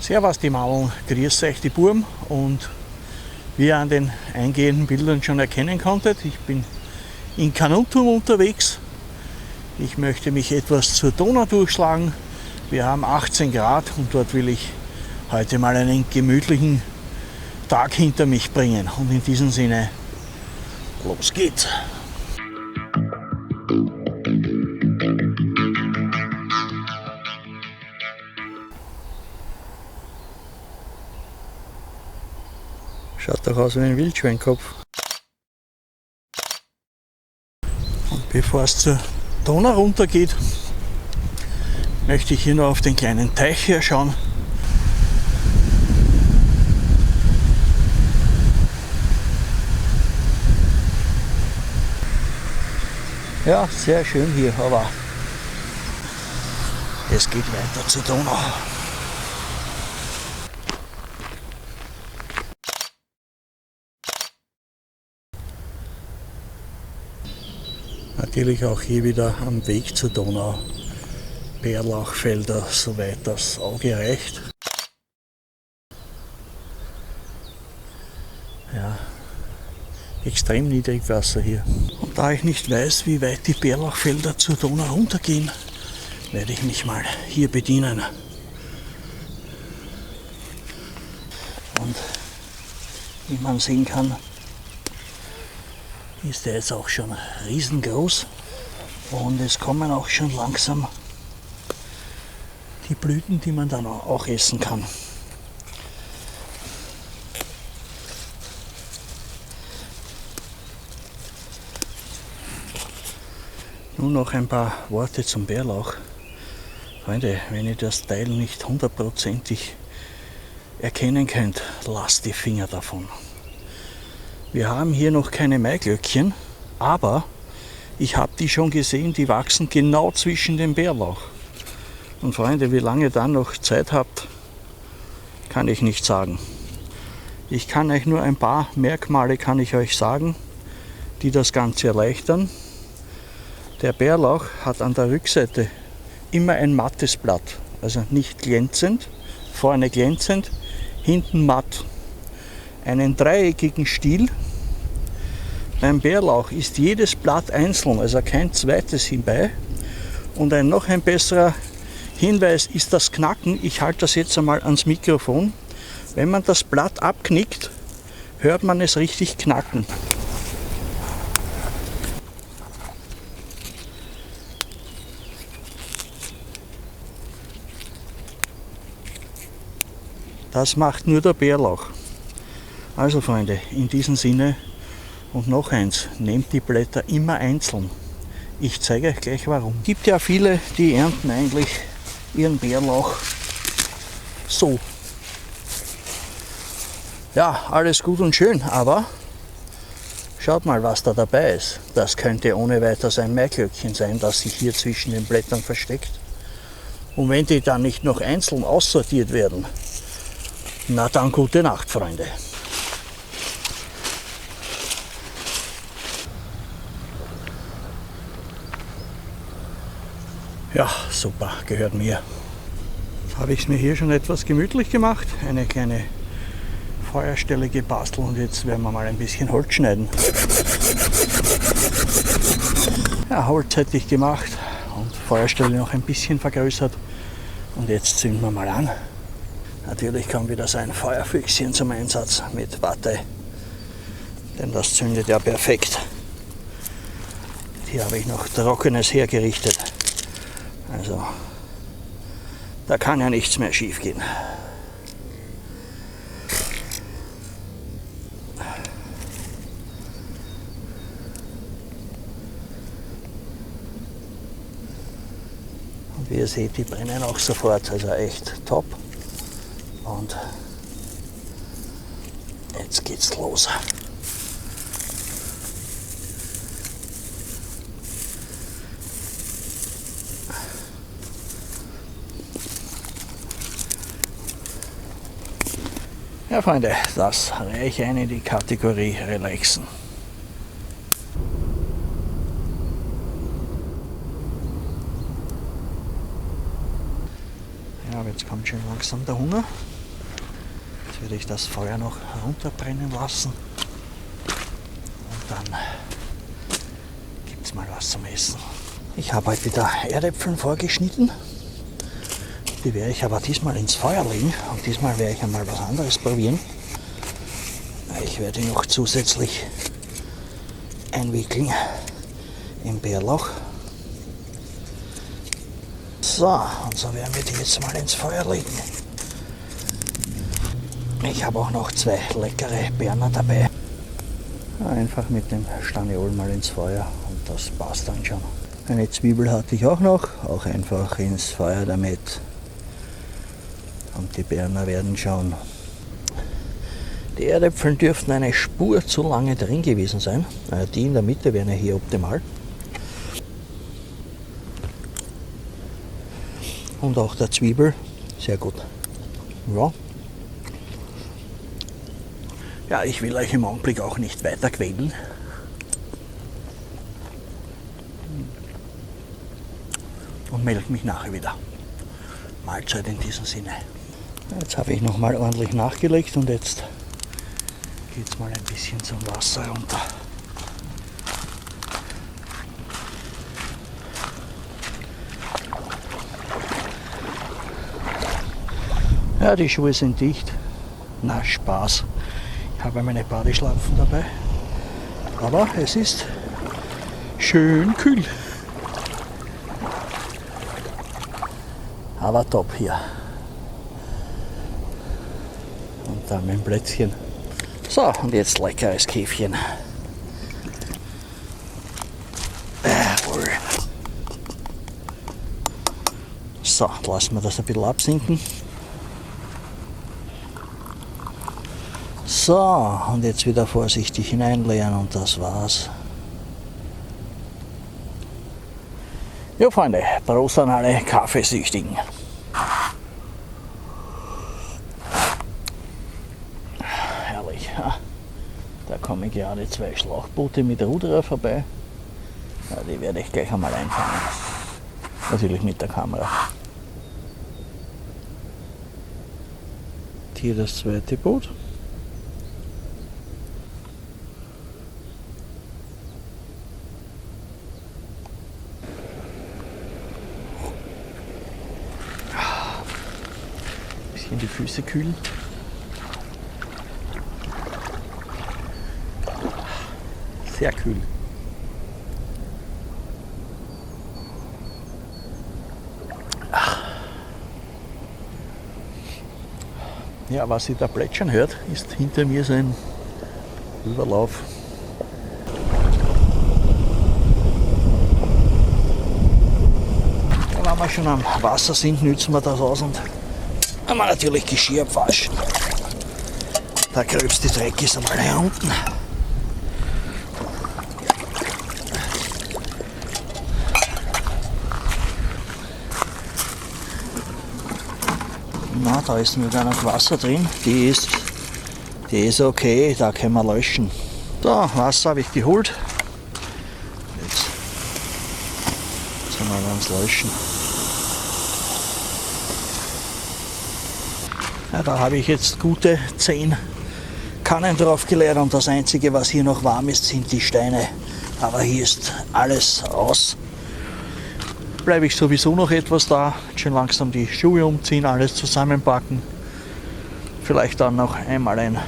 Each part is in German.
Servus die Maulen, grüß euch die Burm, und wie ihr an den eingehenden Bildern schon erkennen konntet, ich bin in Kanutum unterwegs. Ich möchte mich etwas zur Donau durchschlagen. Wir haben 18 Grad und dort will ich heute mal einen gemütlichen Tag hinter mich bringen. Und in diesem Sinne, los geht's! Schaut doch aus wie ein Wildschweinkopf. Und bevor es zur Donau runtergeht, möchte ich hier noch auf den kleinen Teich hier schauen. Ja, sehr schön hier, aber es geht weiter zur Donau. Natürlich auch hier wieder am Weg zur Donau Bärlauchfelder, soweit das Auge reicht. Ja, extrem Niedrigwasser hier. Und da ich nicht weiß, wie weit die Bärlauchfelder zur Donau runtergehen, werde ich mich mal hier bedienen. Und wie man sehen kann, ist der jetzt auch schon riesengroß und es kommen auch schon langsam die Blüten, die man dann auch essen kann. Nun noch ein paar Worte zum Bärlauch. Freunde, wenn ihr das Teil nicht hundertprozentig erkennen könnt, lasst die Finger davon. Wir haben hier noch keine Maiglöckchen, aber ich habe die schon gesehen, die wachsen genau zwischen dem Bärlauch. Und Freunde, wie lange ihr dann noch Zeit habt, kann ich nicht sagen. Ich kann euch nur ein paar Merkmale kann ich euch sagen, die das Ganze erleichtern. Der Bärlauch hat an der Rückseite immer ein mattes Blatt, also nicht glänzend, vorne glänzend, hinten matt. Einen dreieckigen Stiel. Beim Bärlauch ist jedes Blatt einzeln, also kein zweites hierbei. Und noch ein besserer Hinweis ist das Knacken. Ich halte das jetzt einmal ans Mikrofon. Wenn man das Blatt abknickt, hört man es richtig knacken. Das macht nur der Bärlauch. Also Freunde, in diesem Sinne und noch eins, nehmt die Blätter immer einzeln. Ich zeige euch gleich warum. Es gibt ja viele, die ernten eigentlich ihren Bärlauch so. Ja, alles gut und schön, aber schaut mal, was da dabei ist. Das könnte ohne weiteres ein Maiglöckchen sein, das sich hier zwischen den Blättern versteckt. Und wenn die dann nicht noch einzeln aussortiert werden, na dann gute Nacht, Freunde. Ja, super, gehört mir. Jetzt habe ich es mir hier schon etwas gemütlich gemacht, eine kleine Feuerstelle gebastelt und jetzt werden wir mal ein bisschen Holz schneiden. Ja, Holz hätte ich gemacht und Feuerstelle noch ein bisschen vergrößert und jetzt zünden wir mal an. Natürlich kommt wieder so ein Feuerfüchschen zum Einsatz mit Watte, denn das zündet ja perfekt. Hier habe ich noch Trockenes hergerichtet. Also, da kann ja nichts mehr schief gehen. Und wie ihr seht, die brennen auch sofort, also echt top. Und jetzt geht's los. Ja, Freunde, das reiche ein in die Kategorie Relaxen. Ja, aber jetzt kommt schon langsam der Hunger. werde ich das Feuer noch runterbrennen lassen. Und dann gibt es mal was zum Essen. Ich habe heute wieder Erdäpfel vorgeschnitten. Die werde ich aber diesmal ins Feuer legen. Und diesmal werde ich einmal was anderes probieren. Ich werde die noch zusätzlich einwickeln im Bärlauch. So, und so werden wir die jetzt mal ins Feuer legen. Ich habe auch noch 2 leckere Berner dabei. Einfach mit dem Staniol mal ins Feuer und das passt dann schon. Eine Zwiebel hatte ich auch noch, auch einfach ins Feuer damit. Und die Berner werden schon. Die Erdäpfel dürften eine Spur zu lange drin gewesen sein. Die in der Mitte wären ja hier optimal. Und auch der Zwiebel, sehr gut. Ja. Ja, ich will euch im Augenblick auch nicht weiter quälen. Und melde mich nachher wieder. Mahlzeit in diesem Sinne. Jetzt habe ich nochmal ordentlich nachgelegt und jetzt geht es mal ein bisschen zum Wasser runter. Ja, die Schuhe sind dicht. Na, Spaß. Ich habe meine Badeschlapfen dabei. Aber es ist schön kühl. Aber top hier. Und dann mein Plätzchen. So, und jetzt leckeres Käfchen. Jawohl. So, lassen wir das ein bisschen absinken. So, und jetzt wieder vorsichtig hineinleeren und das war's. Ja, Freunde, Prost an alle Kaffeesüchtigen. Herrlich, ja. Da kommen gerade 2 Schlauchboote mit Ruderer vorbei. Ja, die werde ich gleich einmal einfangen. Natürlich mit der Kamera. Hier das zweite Boot. Die Füße kühlen. Sehr kühl. Ja, was ihr da plätschern hört, ist hinter mir so ein Überlauf. Ja, wenn wir schon am Wasser sind, nützen wir das aus und haben wir natürlich Geschirr abwaschen. Der gröbste Dreck ist einmal hier unten. Na, da ist wieder noch Wasser drin. Die ist okay, da können wir löschen. So, Wasser habe ich geholt. Jetzt sollen wir ganz löschen. Ja, da habe ich jetzt gute 10 Kannen drauf geleert und das einzige, was hier noch warm ist, sind die Steine. Aber hier ist alles aus. Bleibe ich sowieso noch etwas da, schön langsam die Schuhe umziehen, alles zusammenpacken. Vielleicht dann noch einmal eine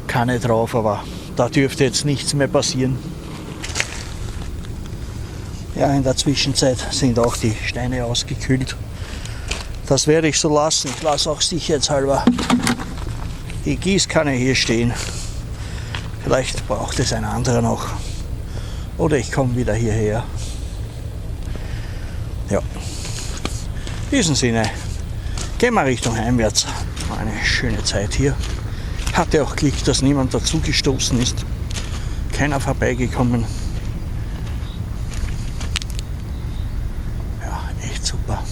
Kanne drauf, aber da dürfte jetzt nichts mehr passieren. Ja, in der Zwischenzeit sind auch die Steine ausgekühlt. Das werde ich so lassen. Ich lasse auch sicherheitshalber die Gießkanne hier stehen. Vielleicht braucht es ein anderer noch. Oder ich komme wieder hierher. Ja. In diesem Sinne gehen wir Richtung heimwärts. War eine schöne Zeit hier. Hatte auch Glück, dass niemand dazugestoßen ist. Keiner vorbeigekommen. Ja, echt super.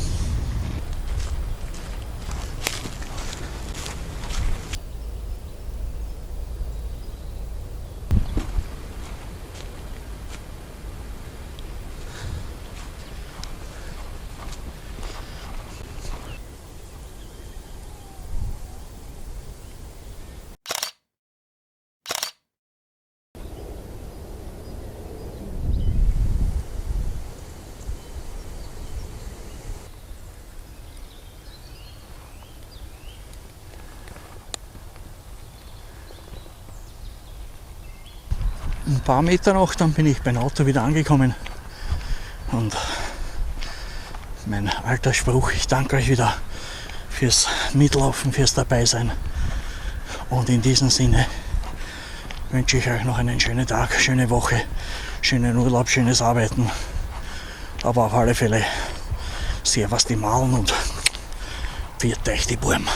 ein paar Meter noch, dann bin ich beim Auto wieder angekommen. Und mein alter Spruch, ich danke euch wieder fürs Mitlaufen, fürs Dabeisein. Und in diesem Sinne wünsche ich euch noch einen schönen Tag, schöne Woche, schönen Urlaub, schönes Arbeiten. Aber auf alle Fälle, servus die Maulen und viert euch die Burm.